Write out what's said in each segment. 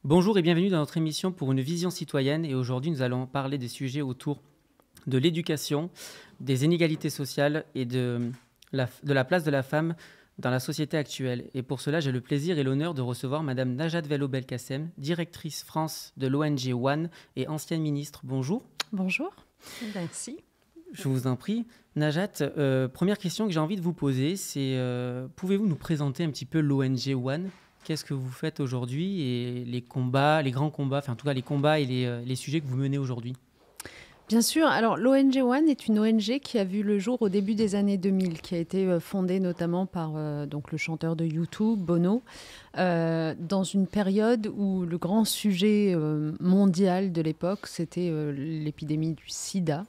Bonjour et bienvenue dans notre émission pour une vision citoyenne. Et aujourd'hui, nous allons parler des sujets autour de l'éducation, des inégalités sociales et de la place de la femme dans la société actuelle. Et pour cela, j'ai le plaisir et l'honneur de recevoir Madame Najat Vallaud-Belkacem, directrice France de l'ONG One et ancienne ministre. Bonjour. Bonjour, merci. Je vous en prie. Najat, première question que j'ai envie de vous poser, c'est pouvez-vous nous présenter un petit peu l'ONG One ? Qu'est-ce que vous faites aujourd'hui et les combats, les grands combats, enfin en tout cas les combats et les sujets que vous menez aujourd'hui? Bien sûr, alors l'ONG One est une ONG qui a vu le jour au début des années 2000, qui a été fondée notamment par donc le chanteur de U2, Bono, dans une période où le grand sujet mondial de l'époque, c'était l'épidémie du sida,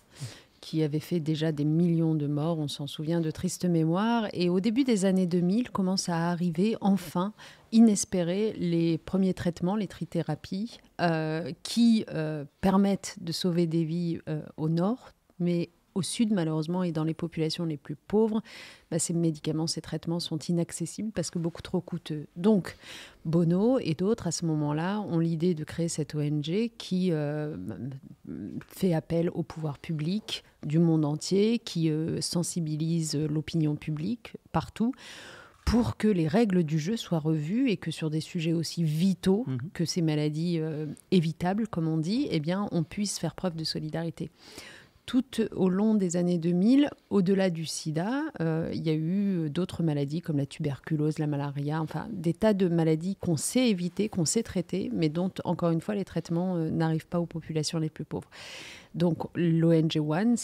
qui avait fait déjà des millions de morts, on s'en souvient de triste mémoire. Et au début des années 2000, commencent à arriver enfin, inespérés, les premiers traitements, les trithérapies, qui permettent de sauver des vies au nord, mais au sud, malheureusement, et dans les populations les plus pauvres, ces médicaments, ces traitements sont inaccessibles parce que beaucoup trop coûteux. Donc, Bono et d'autres, à ce moment-là, ont l'idée de créer cette ONG qui fait appel au pouvoir public du monde entier, qui sensibilise l'opinion publique partout, pour que les règles du jeu soient revues et que sur des sujets aussi vitaux que ces maladies évitables, comme on dit, eh bien, on puisse faire preuve de solidarité. Tout au long des années 2000, au-delà du sida, il y a eu d'autres maladies comme la tuberculose, la malaria, enfin des tas de maladies qu'on sait éviter, qu'on sait traiter, mais dont, encore une fois, les traitements n'arrivent pas aux populations les plus pauvres. Donc l'ONG One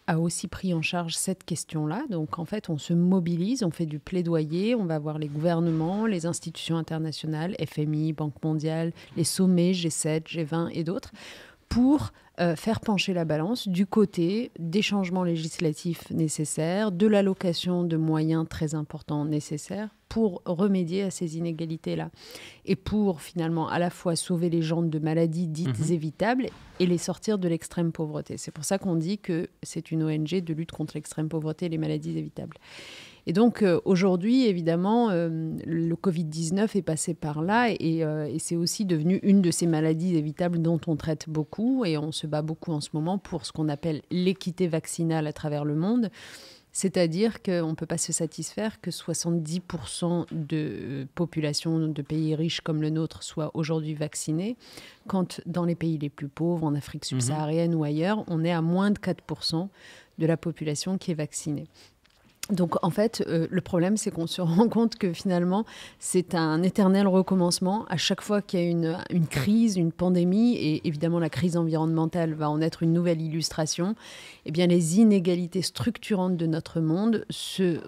a aussi pris en charge cette question-là. Donc en fait, on se mobilise, on fait du plaidoyer, on va voir les gouvernements, les institutions internationales, FMI, Banque mondiale, les sommets G7, G20 et d'autres, pour faire pencher la balance du côté des changements législatifs nécessaires, de l'allocation de moyens très importants nécessaires pour remédier à ces inégalités-là. Et pour finalement à la fois sauver les gens de maladies dites évitables et les sortir de l'extrême pauvreté. C'est pour ça qu'on dit que c'est une ONG de lutte contre l'extrême pauvreté et les maladies évitables. Et donc aujourd'hui, évidemment, le Covid-19 est passé par là et c'est aussi devenu une de ces maladies évitables dont on traite beaucoup et on se bat beaucoup en ce moment pour ce qu'on appelle l'équité vaccinale à travers le monde. C'est-à-dire qu'on ne peut pas se satisfaire que 70% de populations de pays riches comme le nôtre soient aujourd'hui vaccinées, quand dans les pays les plus pauvres, en Afrique subsaharienne ou ailleurs, on est à moins de 4% de la population qui est vaccinée. Donc en fait, le problème, c'est qu'on se rend compte que finalement, c'est un éternel recommencement. À chaque fois qu'il y a une crise, une pandémie, et évidemment la crise environnementale va en être une nouvelle illustration, eh bien les inégalités structurantes de notre monde se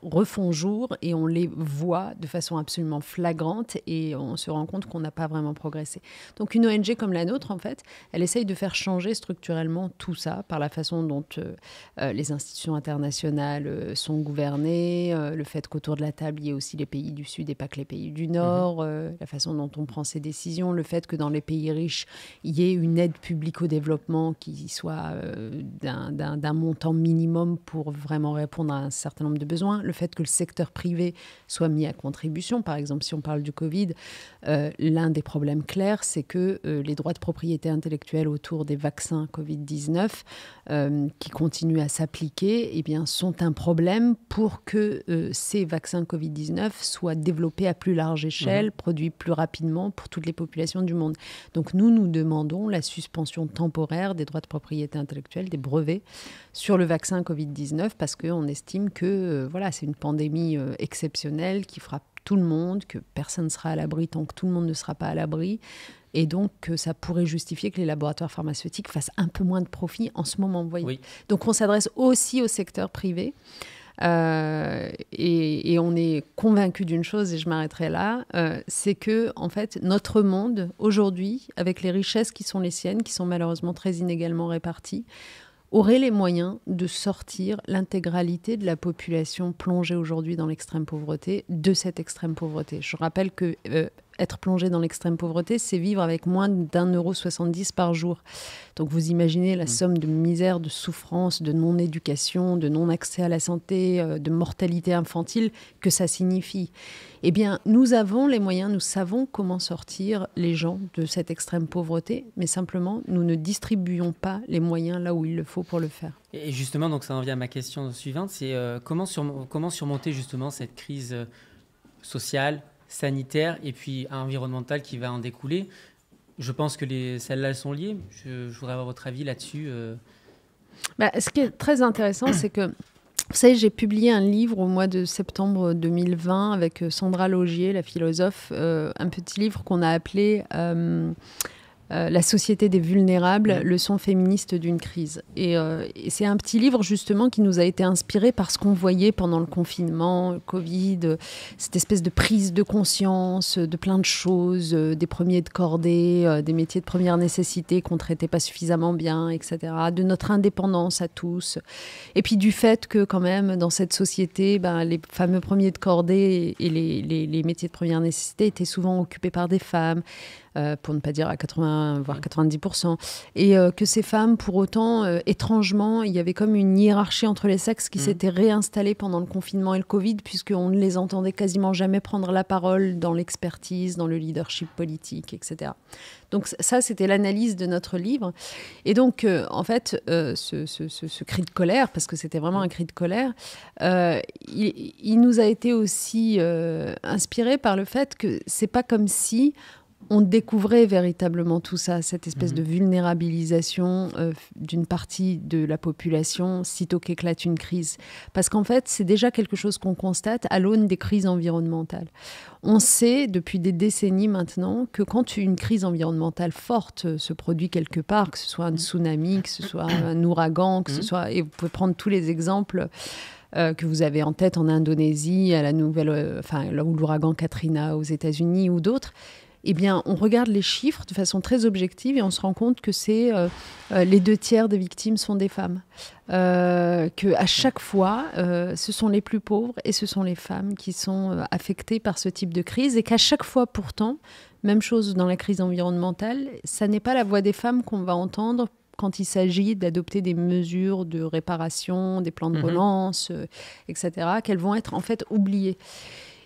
refont jour et on les voit de façon absolument flagrante et on se rend compte qu'on n'a pas vraiment progressé. Donc une ONG comme la nôtre, en fait, elle essaye de faire changer structurellement tout ça par la façon dont les institutions internationales sont gouvernées, le fait qu'autour de la table, il y ait aussi les pays du Sud et pas que les pays du Nord, la façon dont on prend ses décisions, le fait que dans les pays riches, il y ait une aide publique au développement qui soit d'un montant minimum pour vraiment répondre à un certain nombre de besoins, le fait que le secteur privé soit mis à contribution. Par exemple, si on parle du Covid, l'un des problèmes clairs, c'est que les droits de propriété intellectuelle autour des vaccins Covid-19 qui continuent à s'appliquer, eh bien, sont un problème pour que ces vaccins Covid-19 soient développés à plus large échelle, produits plus rapidement pour toutes les populations du monde. Donc nous demandons la suspension temporaire des droits de propriété intellectuelle, des brevets, sur le vaccin Covid-19 parce qu'on estime que c'est une pandémie exceptionnelle qui frappe tout le monde, que personne ne sera à l'abri tant que tout le monde ne sera pas à l'abri. Et donc, ça pourrait justifier que les laboratoires pharmaceutiques fassent un peu moins de profit en ce moment. Vous voyez. Oui. Donc, on s'adresse aussi au secteur privé. Et on est convaincu d'une chose, et je m'arrêterai là, c'est que en fait, notre monde, aujourd'hui, avec les richesses qui sont les siennes, qui sont malheureusement très inégalement réparties, aurait les moyens de sortir l'intégralité de la population plongée aujourd'hui dans l'extrême pauvreté, de cette extrême pauvreté. Je rappelle que être plongé dans l'extrême pauvreté, c'est vivre avec moins d'1,70 € par jour. Donc vous imaginez la somme de misère, de souffrance, de non-éducation, de non-accès à la santé, de mortalité infantile que ça signifie. Eh bien, nous avons les moyens, nous savons comment sortir les gens de cette extrême pauvreté, mais simplement, nous ne distribuons pas les moyens là où il le faut pour le faire. Et justement, donc ça en vient à ma question suivante, c'est comment surmonter justement cette crise sociale, sanitaire et puis environnementale qui va en découler. Je pense que celles-là, elles sont liées. Je voudrais avoir votre avis là-dessus. Ce qui est très intéressant, c'est que, vous savez, j'ai publié un livre au mois de septembre 2020 avec Sandra Laugier, la philosophe, un petit livre qu'on a appelé La société des vulnérables, leçon féministe d'une crise. Et c'est un petit livre justement qui nous a été inspiré par ce qu'on voyait pendant le confinement, le Covid, cette espèce de prise de conscience de plein de choses, des premiers de cordée, des métiers de première nécessité qu'on ne traitait pas suffisamment bien, etc. De notre indépendance à tous. Et puis du fait que quand même dans cette société, les fameux premiers de cordée et les métiers de première nécessité étaient souvent occupés par des femmes. Pour ne pas dire à 80, voire 90%. Et que ces femmes, pour autant, étrangement, il y avait comme une hiérarchie entre les sexes qui s'était réinstallée pendant le confinement et le Covid, puisqu'on ne les entendait quasiment jamais prendre la parole dans l'expertise, dans le leadership politique, etc. Donc ça, c'était l'analyse de notre livre. Et donc, en fait, ce cri de colère, parce que c'était vraiment un cri de colère, il nous a été aussi inspiré par le fait que c'est pas comme si on découvrait véritablement tout ça, cette espèce de vulnérabilisation d'une partie de la population sitôt qu'éclate une crise. Parce qu'en fait, c'est déjà quelque chose qu'on constate à l'aune des crises environnementales. On sait depuis des décennies maintenant que quand une crise environnementale forte se produit quelque part, que ce soit un tsunami, que ce soit un ouragan, que ce soit... Et vous pouvez prendre tous les exemples que vous avez en tête en Indonésie, à la là où l'ouragan Katrina aux États-Unis ou d'autres. Eh bien, on regarde les chiffres de façon très objective et on se rend compte que c'est les 2/3 des victimes sont des femmes. Qu'à chaque fois, ce sont les plus pauvres et ce sont les femmes qui sont affectées par ce type de crise et qu'à chaque fois, pourtant, même chose dans la crise environnementale, ça n'est pas la voix des femmes qu'on va entendre quand il s'agit d'adopter des mesures de réparation, des plans de relance, etc., qu'elles vont être en fait oubliées.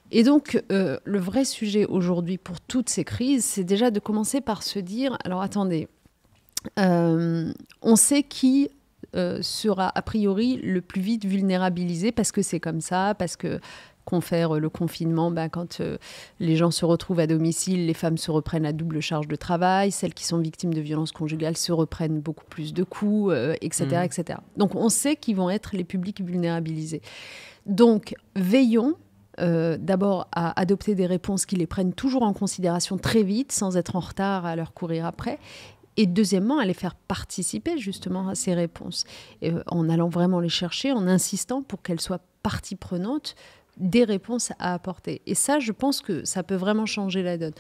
Et donc, le vrai sujet aujourd'hui pour toutes ces crises, c'est déjà de commencer par se dire, alors attendez, on sait qui sera a priori le plus vite vulnérabilisé parce que c'est comme ça, parce que confère le confinement, quand les gens se retrouvent à domicile, les femmes se reprennent la double charge de travail, celles qui sont victimes de violences conjugales se reprennent beaucoup plus de coups, etc., etc. Donc on sait qu'ils vont être les publics vulnérabilisés. Donc veillons d'abord à adopter des réponses qui les prennent toujours en considération très vite, sans être en retard à leur courir après. Et deuxièmement, à les faire participer justement à ces réponses, en allant vraiment les chercher, en insistant pour qu'elles soient partie prenante des réponses à apporter. Et ça, je pense que ça peut vraiment changer la donne.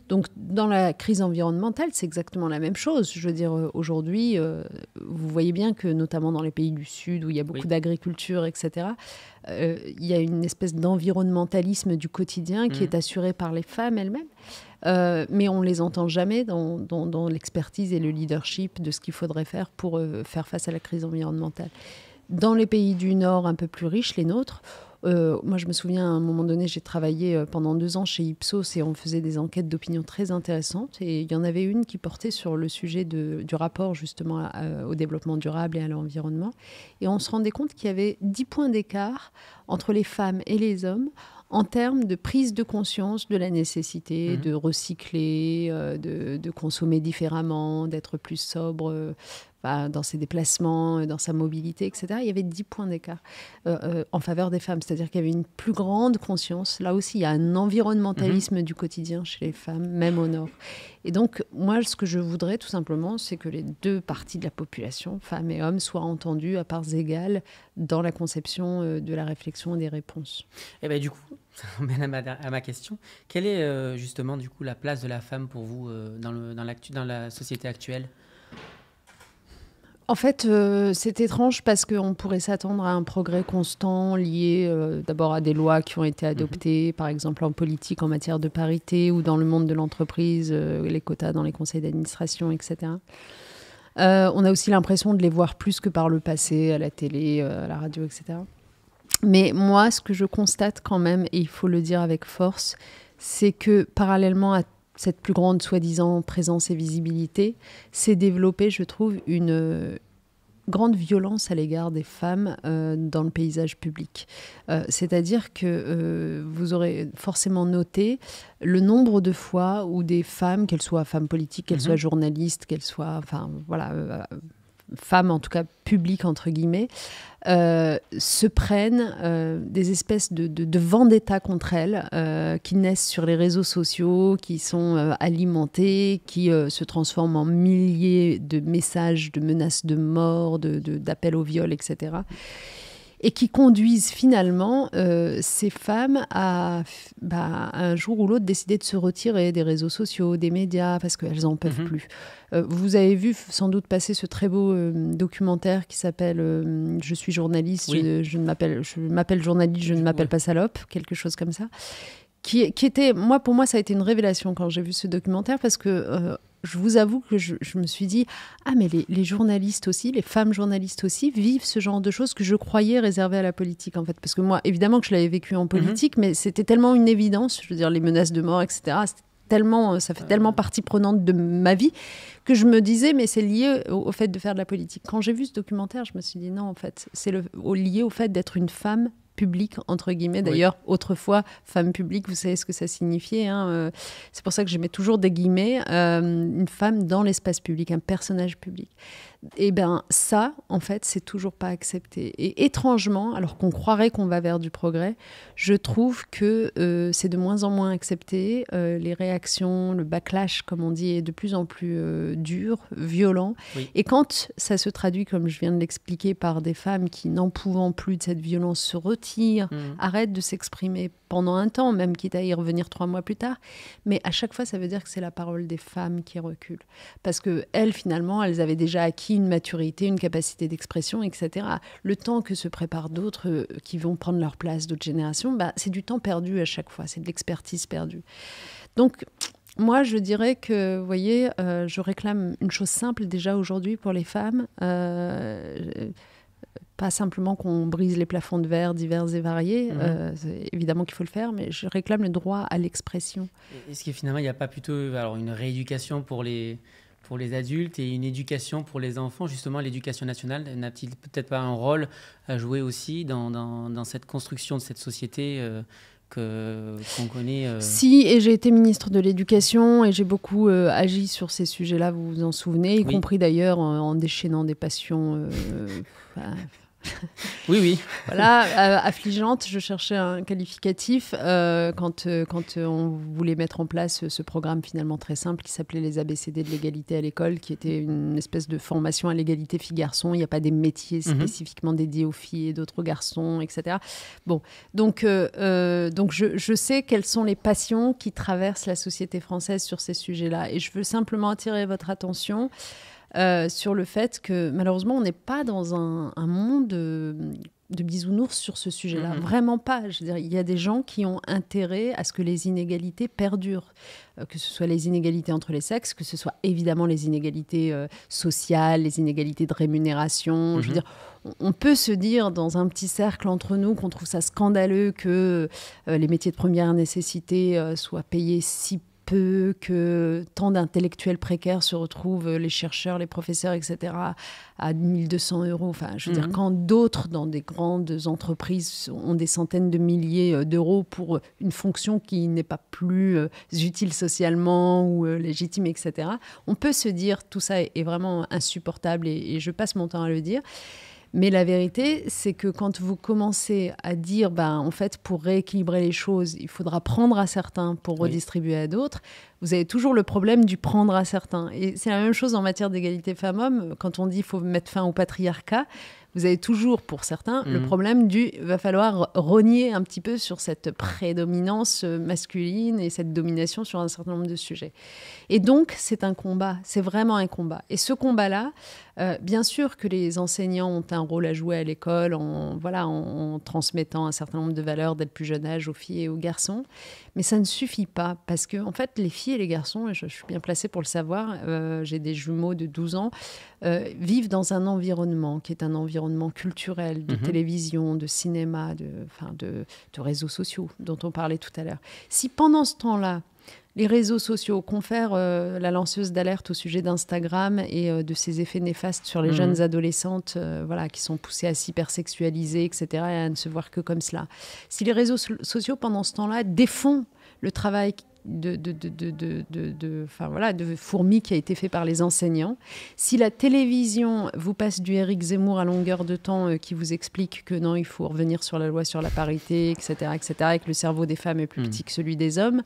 Donc, dans la crise environnementale, c'est exactement la même chose. Je veux dire, aujourd'hui, vous voyez bien que, notamment dans les pays du Sud, où il y a beaucoup d'agriculture, etc., il y a une espèce d'environnementalisme du quotidien qui est assuré par les femmes elles-mêmes. Mais on ne les entend jamais dans l'expertise et le leadership de ce qu'il faudrait faire pour faire face à la crise environnementale. Dans les pays du Nord un peu plus riches, les nôtres, moi, je me souviens, à un moment donné, j'ai travaillé pendant 2 ans chez Ipsos et on faisait des enquêtes d'opinion très intéressantes. Et il y en avait une qui portait sur le sujet du rapport justement au développement durable et à l'environnement. Et on se rendait compte qu'il y avait 10 points d'écart entre les femmes et les hommes en termes de prise de conscience de la nécessité de recycler, de consommer différemment, d'être plus sobre dans ses déplacements, dans sa mobilité, etc. Il y avait 10 points d'écart en faveur des femmes. C'est-à-dire qu'il y avait une plus grande conscience. Là aussi, il y a un environnementalisme du quotidien chez les femmes, même au Nord. Et donc, moi, ce que je voudrais tout simplement, c'est que les 2 parties de la population, femmes et hommes, soient entendues à parts égales dans la conception de la réflexion et des réponses. Et bien, du coup, ça m'amène à ma question. Quelle est justement du coup la place de la femme pour vous dans la société actuelle ? En fait, c'est étrange parce qu'on pourrait s'attendre à un progrès constant lié d'abord à des lois qui ont été adoptées, par exemple en politique en matière de parité ou dans le monde de l'entreprise, les quotas dans les conseils d'administration, etc. On a aussi l'impression de les voir plus que par le passé, à la télé, à la radio, etc. Mais moi, ce que je constate quand même, et il faut le dire avec force, c'est que parallèlement à cette plus grande soi-disant présence et visibilité, s'est développée, je trouve, une grande violence à l'égard des femmes dans le paysage public. C'est-à-dire que vous aurez forcément noté le nombre de fois où des femmes, qu'elles soient femmes politiques, qu'elles soient journalistes, qu'elles soient, enfin voilà, femmes en tout cas publiques entre guillemets, se prennent des espèces de vendetta contre elles qui naissent sur les réseaux sociaux, qui sont alimentées, qui se transforment en milliers de messages, de menaces de mort, d'appels au viol, etc. Et qui conduisent finalement ces femmes à un jour ou l'autre décider de se retirer des réseaux sociaux, des médias, parce qu'elles n'en peuvent plus. Vous avez vu sans doute passer ce très beau documentaire qui s'appelle « Je suis journaliste, oui. je m'appelle journaliste, je ne m'appelle pas salope », quelque chose comme ça. Qui était, pour moi, ça a été une révélation quand j'ai vu ce documentaire, parce que je vous avoue que je me suis dit « Ah, mais les journalistes aussi, les femmes journalistes aussi, vivent ce genre de choses que je croyais réservées à la politique, en fait. » Parce que moi, évidemment que je l'avais vécu en politique, mais c'était tellement une évidence, je veux dire, les menaces de mort, etc., ça fait tellement partie prenante de ma vie que je me disais, mais c'est lié au fait de faire de la politique. Quand j'ai vu ce documentaire, je me suis dit non, en fait, c'est lié au fait d'être une femme publique, entre guillemets. D'ailleurs, autrefois, femme publique, vous savez ce que ça signifiait. C'est pour ça que je mets toujours des guillemets. Une femme dans l'espace public, un personnage public. Et bien ça, en fait, c'est toujours pas accepté. Et étrangement, alors qu'on croirait qu'on va vers du progrès, je trouve que c'est de moins en moins accepté. Les réactions, le backlash, comme on dit, est de plus en plus dur, violent. Oui. Et quand ça se traduit, comme je viens de l'expliquer, par des femmes qui, n'en pouvant plus de cette violence, se retirent, arrêtent de s'exprimer pendant un temps, même quitte à y revenir 3 mois plus tard. Mais à chaque fois, ça veut dire que c'est la parole des femmes qui recule. Parce qu'elles, finalement, elles avaient déjà acquis une maturité, une capacité d'expression, etc. Le temps que se préparent d'autres qui vont prendre leur place, d'autres générations, c'est du temps perdu à chaque fois, c'est de l'expertise perdue. Donc, moi, je dirais que, vous voyez, je réclame une chose simple déjà aujourd'hui pour les femmes. Pas simplement qu'on brise les plafonds de verre divers et variés, évidemment qu'il faut le faire, mais je réclame le droit à l'expression. Est-ce que finalement, il n'y a pas plutôt une rééducation pour les adultes et une éducation pour les enfants? Justement, l'éducation nationale n'a-t-il peut-être pas un rôle à jouer aussi dans cette construction de cette société qu'on connaît Si, et j'ai été ministre de l'Éducation et j'ai beaucoup agi sur ces sujets-là, vous vous en souvenez, y compris d'ailleurs en déchaînant des passions... Oui. Voilà, affligeante, je cherchais un qualificatif quand on voulait mettre en place ce programme finalement très simple qui s'appelait les ABCD de l'égalité à l'école, qui était une espèce de formation à l'égalité filles-garçons. Il n'y a pas des métiers spécifiquement dédiés aux filles et d'autres aux garçons, etc. Bon, donc je sais quelles sont les passions qui traversent la société française sur ces sujets-là. Et je veux simplement attirer votre attention sur le fait que malheureusement on n'est pas dans un monde de bisounours sur ce sujet-là. Vraiment pas. Je veux dire, il y a des gens qui ont intérêt à ce que les inégalités perdurent, que ce soit les inégalités entre les sexes, que ce soit évidemment les inégalités sociales, les inégalités de rémunération. Je veux dire, on peut se dire dans un petit cercle entre nous qu'on trouve ça scandaleux que les métiers de première nécessité soient payés si peu, que tant d'intellectuels précaires se retrouvent, les chercheurs, les professeurs, etc., à 1 200 €. Enfin, je veux dire, quand d'autres, dans des grandes entreprises, ont des centaines de milliers d'euros pour une fonction qui n'est pas plus utile socialement ou légitime, etc., on peut se dire tout ça est vraiment insupportable et je passe mon temps à le dire. Mais la vérité, c'est que quand vous commencez à dire, en fait, pour rééquilibrer les choses, il faudra prendre à certains pour redistribuer à d'autres, vous avez toujours le problème du prendre à certains. Et c'est la même chose en matière d'égalité femmes-hommes. Quand on dit qu'il faut mettre fin au patriarcat, vous avez toujours, pour certains, le Mhm. problème va falloir rogner un petit peu sur cette prédominance masculine et cette domination sur un certain nombre de sujets. Et donc, c'est un combat, c'est vraiment un combat. Et ce combat-là, bien sûr que les enseignants ont un rôle à jouer à l'école en transmettant un certain nombre de valeurs dès le plus jeune âge aux filles et aux garçons, mais ça ne suffit pas parce que, en fait, les filles et les garçons, et je suis bien placée pour le savoir, j'ai des jumeaux de 12 ans, vivent dans un environnement qui est un environnement culturel, de télévision, de cinéma, de réseaux sociaux dont on parlait tout à l'heure. Si pendant ce temps-là, les réseaux sociaux confèrent la lanceuse d'alerte au sujet d'Instagram et de ses effets néfastes sur les jeunes adolescentes qui sont poussées à s'hypersexualiser, etc., et à ne se voir que comme cela. Si les réseaux sociaux, pendant ce temps-là, défont le travail de fourmi qui a été fait par les enseignants, si la télévision vous passe du Éric Zemmour à longueur de temps qui vous explique que non, il faut revenir sur la loi sur la parité, etc., et que le cerveau des femmes est plus petit que celui des hommes,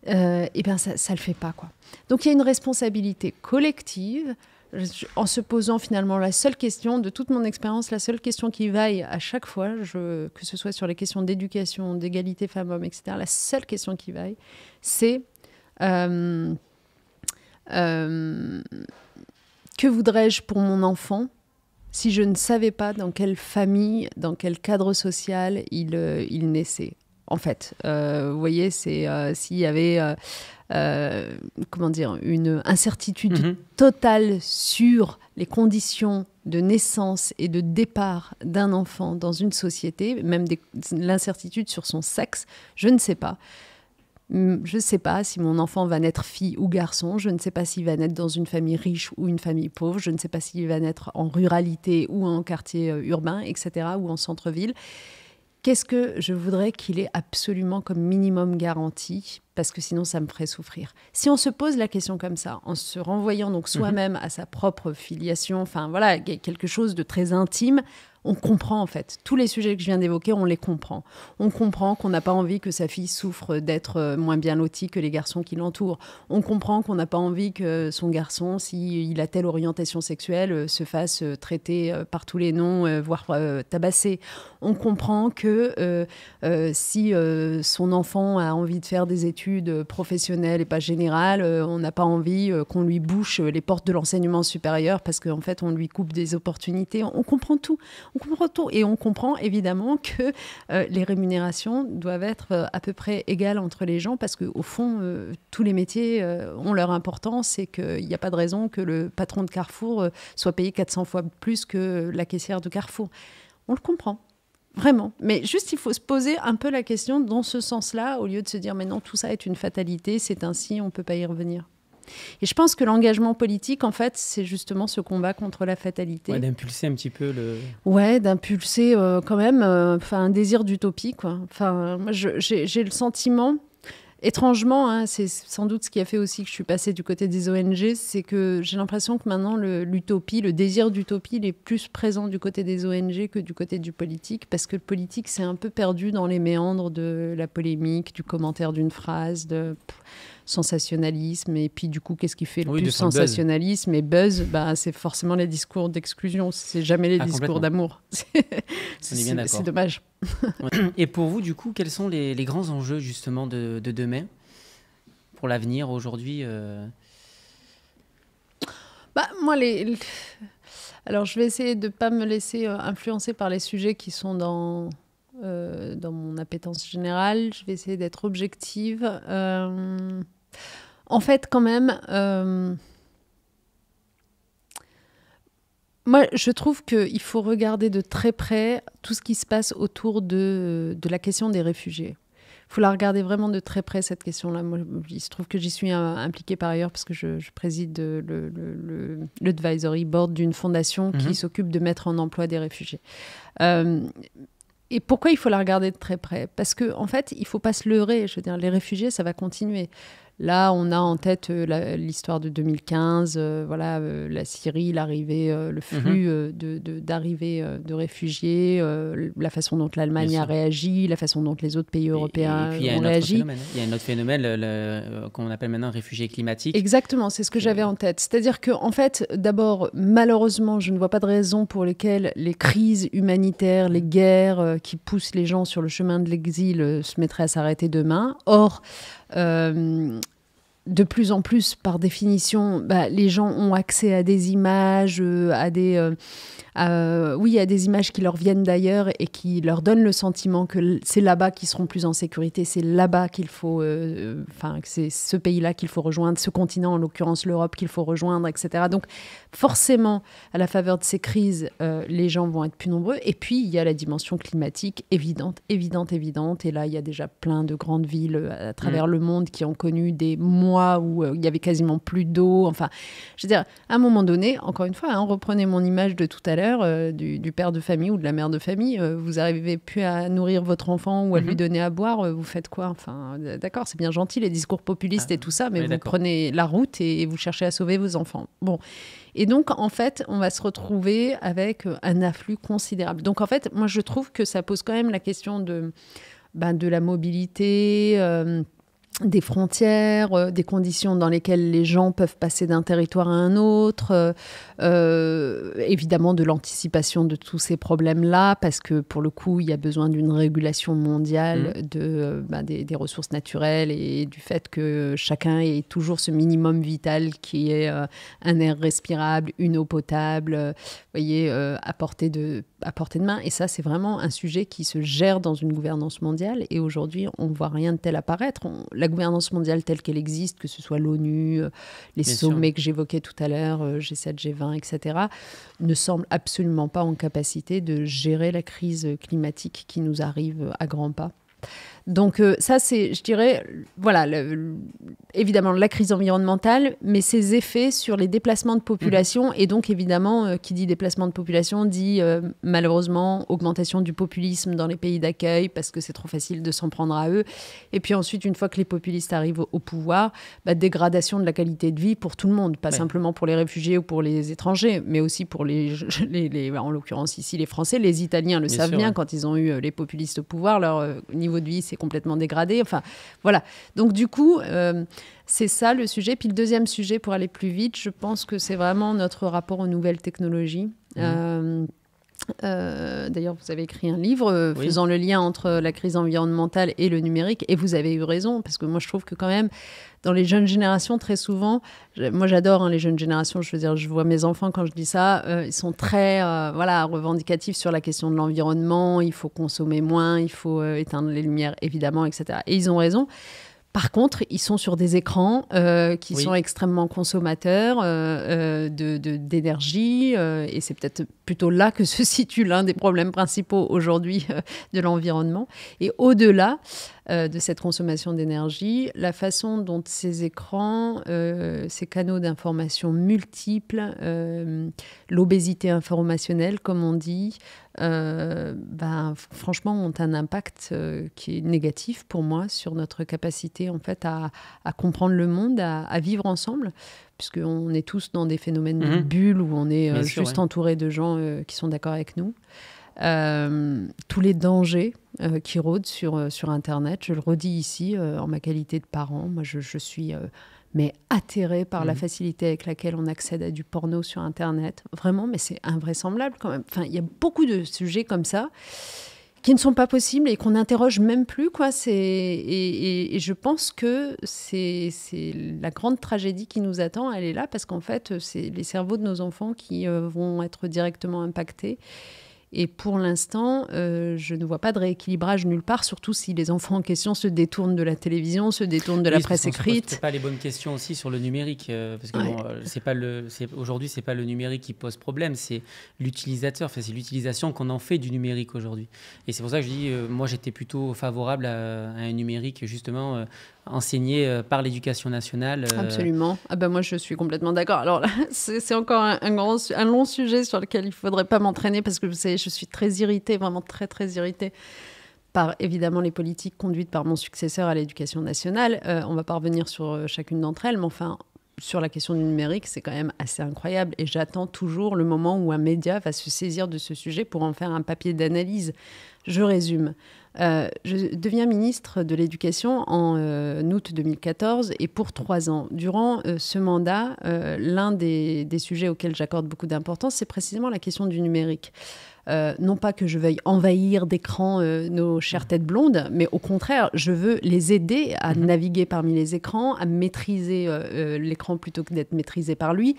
et bien ça ne le fait pas, quoi. Donc il y a une responsabilité collective en se posant finalement la seule question de toute mon expérience, la seule question qui vaille à chaque fois, que ce soit sur les questions d'éducation, d'égalité femmes-hommes, etc., la seule question qui vaille, c'est que voudrais-je pour mon enfant si je ne savais pas dans quelle famille, dans quel cadre social il naissait. En fait, vous voyez, c'est s'il y avait une incertitude totale sur les conditions de naissance et de départ d'un enfant dans une société, même l'incertitude sur son sexe, je ne sais pas. Je ne sais pas si mon enfant va naître fille ou garçon, je ne sais pas s'il va naître dans une famille riche ou une famille pauvre, je ne sais pas s'il va naître en ruralité ou en quartier urbain, etc., ou en centre-ville. Qu'est-ce que je voudrais qu'il ait absolument comme minimum garanti, parce que sinon ça me ferait souffrir. Si on se pose la question comme ça, en se renvoyant donc soi-même à sa propre filiation, quelque chose de très intime, on comprend en fait. Tous les sujets que je viens d'évoquer, on les comprend. On comprend qu'on n'a pas envie que sa fille souffre d'être moins bien lotie que les garçons qui l'entourent. On comprend qu'on n'a pas envie que son garçon, s'il a telle orientation sexuelle, se fasse traiter par tous les noms, voire tabasser. On comprend que si son enfant a envie de faire des études professionnelles et pas générales, on n'a pas envie qu'on lui bouche les portes de l'enseignement supérieur parce qu'en fait, on lui coupe des opportunités. On comprend tout. On comprend tout. Et on comprend évidemment que les rémunérations doivent être à peu près égales entre les gens parce qu'au fond, tous les métiers ont leur importance et qu'il n'y a pas de raison que le patron de Carrefour soit payé 400 fois plus que la caissière de Carrefour. On le comprend. Vraiment. Mais juste, il faut se poser un peu la question dans ce sens-là, au lieu de se dire « mais non, tout ça est une fatalité, c'est ainsi, on ne peut pas y revenir ». Et je pense que l'engagement politique, en fait, c'est justement ce combat contre la fatalité. Ouais, d'impulser un petit peu le... Ouais, d'impulser quand même un désir d'utopie, quoi. Moi, j'ai le sentiment... Étrangement, c'est sans doute ce qui a fait aussi que je suis passée du côté des ONG, c'est que j'ai l'impression que maintenant l'utopie, le désir d'utopie, il est plus présent du côté des ONG que du côté du politique, parce que le politique s'est un peu perdu dans les méandres de la polémique, du commentaire d'une phrase, de sensationnalisme, et puis du coup, qu'est-ce qui fait le plus sensationnalisme et buzz, c'est forcément les discours d'exclusion, c'est jamais les discours d'amour. C'est dommage. Et pour vous, du coup, quels sont les grands enjeux justement de demain pour l'avenir aujourd'hui Moi, alors je vais essayer de ne pas me laisser influencer par les sujets qui sont dans mon appétence générale. Je vais essayer d'être objective. En fait, quand même... Moi, je trouve qu'il faut regarder de très près tout ce qui se passe autour de la question des réfugiés. Il faut la regarder vraiment de très près, cette question-là. Moi, il se trouve que j'y suis impliquée par ailleurs parce que je préside l'advisory board d'une fondation qui s'occupe de mettre en emploi des réfugiés. Et pourquoi il faut la regarder de très près ? Parce qu'en fait, il ne faut pas se leurrer. Je veux dire, les réfugiés, ça va continuer. Là, on a en tête l'histoire de 2015, la Syrie, l'arrivée, le flux d'arrivée de réfugiés, la façon dont l'Allemagne a réagi, la façon dont les autres pays européens ont réagi. Il y a un autre phénomène qu'on appelle maintenant réfugiés climatiques. Exactement, c'est ce que j'avais en tête. C'est-à-dire qu'en fait, d'abord, malheureusement, je ne vois pas de raison pour lesquelles les crises humanitaires, les guerres qui poussent les gens sur le chemin de l'exil se mettraient à s'arrêter demain. Or, de plus en plus, par définition, les gens ont accès à des images, à des images qui leur viennent d'ailleurs et qui leur donnent le sentiment que c'est là-bas qu'ils seront plus en sécurité, c'est là-bas qu'il faut, que c'est ce pays-là qu'il faut rejoindre, ce continent, en l'occurrence l'Europe, qu'il faut rejoindre, etc. Donc forcément, à la faveur de ces crises, les gens vont être plus nombreux. Et puis, il y a la dimension climatique évidente. Et là, il y a déjà plein de grandes villes à travers le monde qui ont connu des mois où il y avait quasiment plus d'eau. Enfin, je veux dire, à un moment donné, encore une fois, reprenez mon image de tout à l'heure, du père de famille ou de la mère de famille, vous n'arrivez plus à nourrir votre enfant ou à lui donner à boire, vous faites quoi? Enfin, d'accord, c'est bien gentil les discours populistes et tout ça, mais vous prenez la route et vous cherchez à sauver vos enfants. Bon. Et donc, en fait, on va se retrouver avec un afflux considérable. Donc, en fait, moi, je trouve que ça pose quand même la question de la mobilité, des frontières, des conditions dans lesquelles les gens peuvent passer d'un territoire à un autre, évidemment de l'anticipation de tous ces problèmes-là, parce que pour le coup, il y a besoin d'une régulation mondiale des ressources naturelles et du fait que chacun ait toujours ce minimum vital qui est un air respirable, une eau potable, à portée de main. Et ça, c'est vraiment un sujet qui se gère dans une gouvernance mondiale. Et aujourd'hui, on ne voit rien de tel apparaître. La gouvernance mondiale telle qu'elle existe, que ce soit l'ONU, les sommets que j'évoquais tout à l'heure, G7, G20, etc., ne semble absolument pas en capacité de gérer la crise climatique qui nous arrive à grands pas. Donc ça, c'est, je dirais, évidemment la crise environnementale, mais ses effets sur les déplacements de population. Et donc, évidemment, qui dit déplacement de population dit malheureusement augmentation du populisme dans les pays d'accueil parce que c'est trop facile de s'en prendre à eux. Et puis ensuite, une fois que les populistes arrivent au pouvoir, dégradation de la qualité de vie pour tout le monde, pas simplement pour les réfugiés ou pour les étrangers, mais aussi pour les en l'occurrence ici les Français, les Italiens le savent bien, quand ils ont eu les populistes au pouvoir, leur niveau de vie s'est complètement dégradé. Enfin, voilà. Donc, du coup, c'est ça le sujet. Puis le deuxième sujet, pour aller plus vite, je pense que c'est vraiment notre rapport aux nouvelles technologies. D'ailleurs, vous avez écrit un livre faisant le lien entre la crise environnementale et le numérique. Et vous avez eu raison, parce que moi, je trouve que quand même, dans les jeunes générations, très souvent, moi j'adore les jeunes générations, je veux dire, je vois mes enfants quand je dis ça, ils sont très revendicatifs sur la question de l'environnement, il faut consommer moins, il faut éteindre les lumières, évidemment, etc. Et ils ont raison. Par contre, ils sont sur des écrans qui sont extrêmement consommateurs d'énergie et c'est peut-être plutôt là que se situe l'un des problèmes principaux aujourd'hui de l'environnement. Et au-delà de cette consommation d'énergie, la façon dont ces écrans, ces canaux d'information multiples, l'obésité informationnelle, comme on dit, franchement, ont un impact qui est négatif pour moi sur notre capacité en fait à comprendre le monde, à vivre ensemble, puisqu'on est tous dans des phénomènes de bulles où on est juste entouré de gens qui sont d'accord avec nous. Tous les dangers qui rôdent sur Internet, je le redis ici en ma qualité de parent, moi je suis atterrée par la facilité avec laquelle on accède à du porno sur Internet, vraiment, mais c'est invraisemblable quand même. Enfin, il y a beaucoup de sujets comme ça qui ne sont pas possibles et qu'on n'interroge même plus, quoi. Et je pense que c'est la grande tragédie qui nous attend, elle est là, parce qu'en fait, c'est les cerveaux de nos enfants qui vont être directement impactés. Et pour l'instant, je ne vois pas de rééquilibrage nulle part, surtout si les enfants en question se détournent de la télévision, se détournent de la presse écrite. C'est pas les bonnes questions aussi sur le numérique, parce que aujourd'hui, c'est pas le numérique qui pose problème, c'est l'utilisateur. Enfin, c'est l'utilisation qu'on en fait du numérique aujourd'hui. Et c'est pour ça que je dis, moi, j'étais plutôt favorable à un numérique justement enseigné par l'éducation nationale. Absolument. Moi, je suis complètement d'accord. Alors là, c'est encore un long sujet sur lequel il ne faudrait pas m'entraîner parce que vous savez, je suis très irritée, vraiment très, très irritée par évidemment les politiques conduites par mon successeur à l'Éducation nationale. On ne va pas revenir sur chacune d'entre elles, mais enfin, sur la question du numérique, c'est quand même assez incroyable. Et j'attends toujours le moment où un média va se saisir de ce sujet pour en faire un papier d'analyse. Je résume. Je deviens ministre de l'Éducation en août 2014 et pour 3 ans. Durant ce mandat, l'un des sujets auxquels j'accorde beaucoup d'importance, c'est précisément la question du numérique. Non pas que je veuille envahir d'écrans nos chères têtes blondes, mais au contraire, je veux les aider à naviguer parmi les écrans, à maîtriser l'écran plutôt que d'être maîtrisé par lui.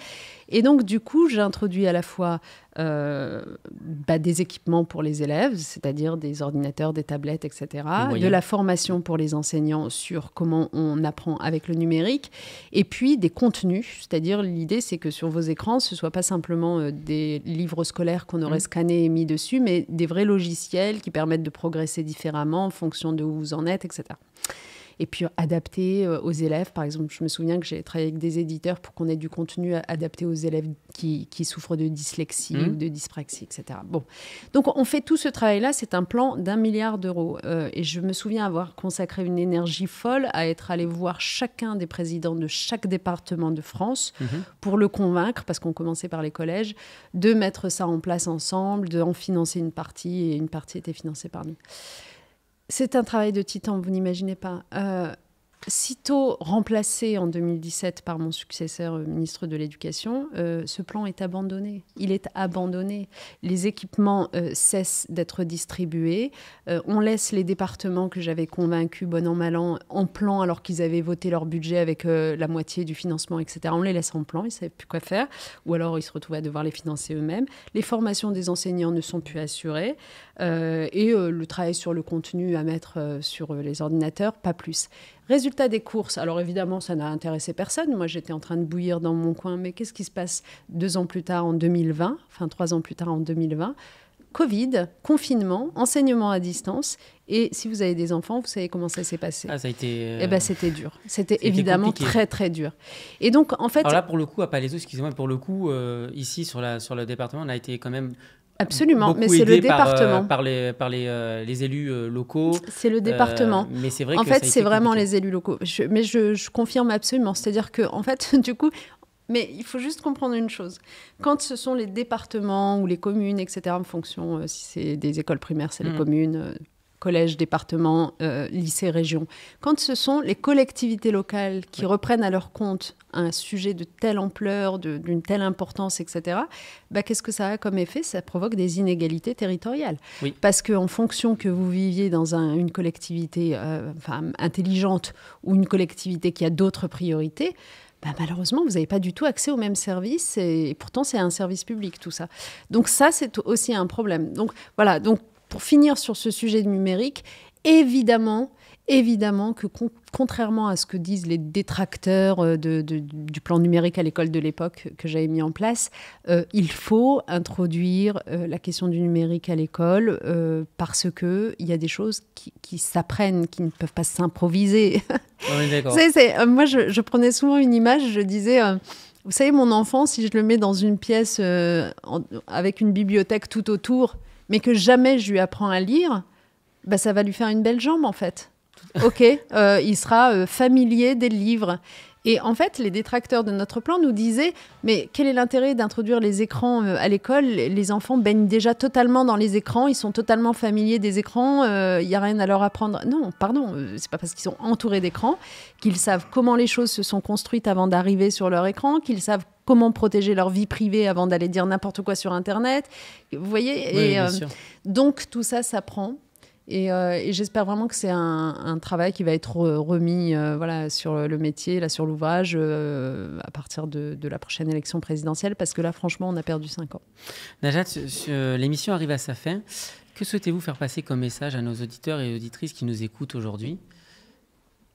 Et donc, du coup, j'ai introduit à la fois des équipements pour les élèves, c'est-à-dire des ordinateurs, des tablettes, etc., de la formation pour les enseignants sur comment on apprend avec le numérique, et puis des contenus, c'est-à-dire l'idée, c'est que sur vos écrans, ce ne soit pas simplement des livres scolaires qu'on aurait scannés et mis dessus, mais des vrais logiciels qui permettent de progresser différemment en fonction de où vous en êtes, etc. Et puis adapté aux élèves. Par exemple, je me souviens que j'ai travaillé avec des éditeurs pour qu'on ait du contenu adapté aux élèves qui souffrent de dyslexie ou de dyspraxie, etc. Bon. Donc, on fait tout ce travail-là. C'est un plan d'1 milliard d'euros. Et je me souviens avoir consacré une énergie folle à être allé voir chacun des présidents de chaque département de France pour le convaincre, parce qu'on commençait par les collèges, de mettre ça en place ensemble, d'en financer une partie, et une partie était financée par nous. C'est un travail de titan, vous n'imaginez pas. Sitôt remplacé en 2017 par mon successeur ministre de l'Éducation, ce plan est abandonné. Il est abandonné. Les équipements cessent d'être distribués. On laisse les départements que j'avais convaincus, bon an, mal an, en plan alors qu'ils avaient voté leur budget avec la moitié du financement, etc. On les laisse en plan, ils ne savaient plus quoi faire. Ou alors ils se retrouvaient à devoir les financer eux-mêmes. Les formations des enseignants ne sont plus assurées. Et le travail sur le contenu à mettre sur les ordinateurs, pas plus. Résultat des courses, alors évidemment, ça n'a intéressé personne. Moi, j'étais en train de bouillir dans mon coin. Mais qu'est-ce qui se passe 2 ans plus tard, en 2020, enfin 3 ans plus tard, en 2020 ? Covid, confinement, enseignement à distance. Et si vous avez des enfants, vous savez comment ça s'est passé. Ah, ça a été... Eh ben, c'était dur. C'était évidemment très, très dur. Et donc, en fait... Alors là, pour le coup, à Palaiseau, excusez-moi, pour le coup, ici, sur le département, on a été quand même... Absolument, mais c'est le département. Par les élus locaux. C'est le département. Mais c'est vrai en que fait, c'est vraiment compliqué. les élus locaux. Mais je confirme absolument. C'est-à-dire que, en fait, du coup... Mais il faut juste comprendre une chose. Quand ce sont les départements ou les communes, etc., en fonction, si c'est des écoles primaires, c'est les communes... collèges, départements, lycées, régions. Quand ce sont les collectivités locales qui reprennent à leur compte un sujet de telle ampleur, d'une telle importance, etc., qu'est-ce que ça a comme effet ? Ça provoque des inégalités territoriales. Oui. Parce qu'en fonction que vous viviez dans une collectivité intelligente ou une collectivité qui a d'autres priorités, malheureusement, vous n'avez pas du tout accès aux mêmes services et pourtant, c'est un service public, tout ça. Donc ça, c'est aussi un problème. Donc voilà, pour finir sur ce sujet numérique, évidemment que contrairement à ce que disent les détracteurs du plan numérique à l'école de l'époque que j'avais mis en place, il faut introduire la question du numérique à l'école parce qu'il y a des choses qui s'apprennent, qui ne peuvent pas s'improviser. On est d'accord. Moi, je prenais souvent une image, je disais... vous savez, mon enfant, si je le mets dans une pièce avec une bibliothèque tout autour, mais que jamais je lui apprends à lire, ça va lui faire une belle jambe, en fait. OK, il sera familier des livres. Et en fait, les détracteurs de notre plan nous disaient « Mais quel est l'intérêt d'introduire les écrans à l'école ? Les enfants baignent déjà totalement dans les écrans, ils sont totalement familiers des écrans, il n'y a rien à leur apprendre. » Non, pardon, c'est pas parce qu'ils sont entourés d'écrans qu'ils savent comment les choses se sont construites avant d'arriver sur leur écran, qu'ils savent comment protéger leur vie privée avant d'aller dire n'importe quoi sur Internet. Vous voyez ? Oui, bien sûr. Donc, tout ça s'apprend. Et j'espère vraiment que c'est un travail qui va être remis sur le métier, là, sur l'ouvrage, à partir de la prochaine élection présidentielle, parce que là, franchement, on a perdu 5 ans. Najat, l'émission arrive à sa fin. Que souhaitez-vous faire passer comme message à nos auditeurs et auditrices qui nous écoutent aujourd'hui ?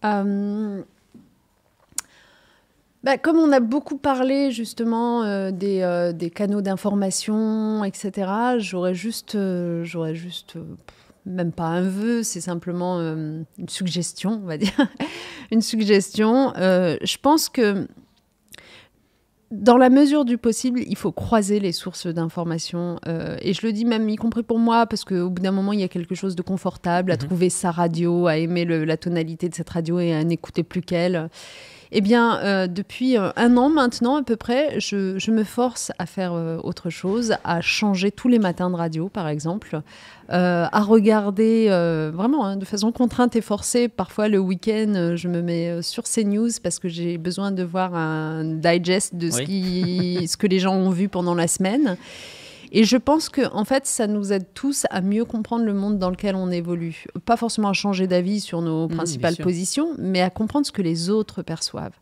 Comme on a beaucoup parlé justement des canaux d'information, etc., j'aurais juste même pas un vœu, c'est simplement une suggestion, on va dire. Une suggestion. Je pense que dans la mesure du possible, il faut croiser les sources d'informations. Et je le dis même, y compris pour moi, parce qu'au bout d'un moment, il y a quelque chose de confortable à trouver sa radio, à aimer la tonalité de cette radio et à n'écouter plus qu'elle. Eh bien, depuis 1 an maintenant, à peu près, je me force à faire autre chose, à changer tous les matins de radio, par exemple, à regarder vraiment de façon contrainte et forcée. Parfois, le week-end, je me mets sur CNews parce que j'ai besoin de voir un digest de ce que les gens ont vu pendant la semaine. Et je pense que en fait, ça nous aide tous à mieux comprendre le monde dans lequel on évolue. Pas forcément à changer d'avis sur nos principales positions, mais à comprendre ce que les autres perçoivent.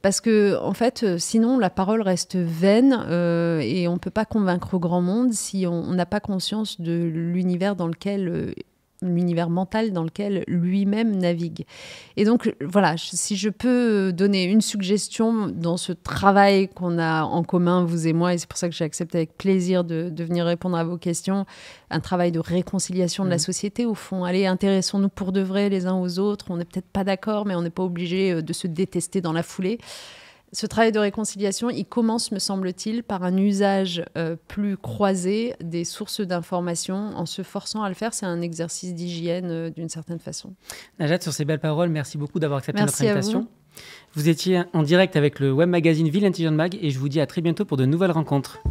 Parce que, en fait, sinon, la parole reste vaine et on ne peut pas convaincre grand monde si on n'a pas conscience de l'univers dans lequel... l'univers mental dans lequel lui-même navigue. Et donc, voilà, si je peux donner une suggestion dans ce travail qu'on a en commun, vous et moi, et c'est pour ça que j'ai accepté avec plaisir de venir répondre à vos questions, un travail de réconciliation de la société, au fond. Allez, intéressons-nous pour de vrai les uns aux autres. On n'est peut-être pas d'accord, mais on n'est pas obligé de se détester dans la foulée. Ce travail de réconciliation, il commence, me semble-t-il, par un usage plus croisé des sources d'information en se forçant à le faire. C'est un exercice d'hygiène d'une certaine façon. Najat, sur ces belles paroles, merci beaucoup d'avoir accepté notre invitation. Vous étiez en direct avec le web magazine Ville Intelligent Mag et je vous dis à très bientôt pour de nouvelles rencontres.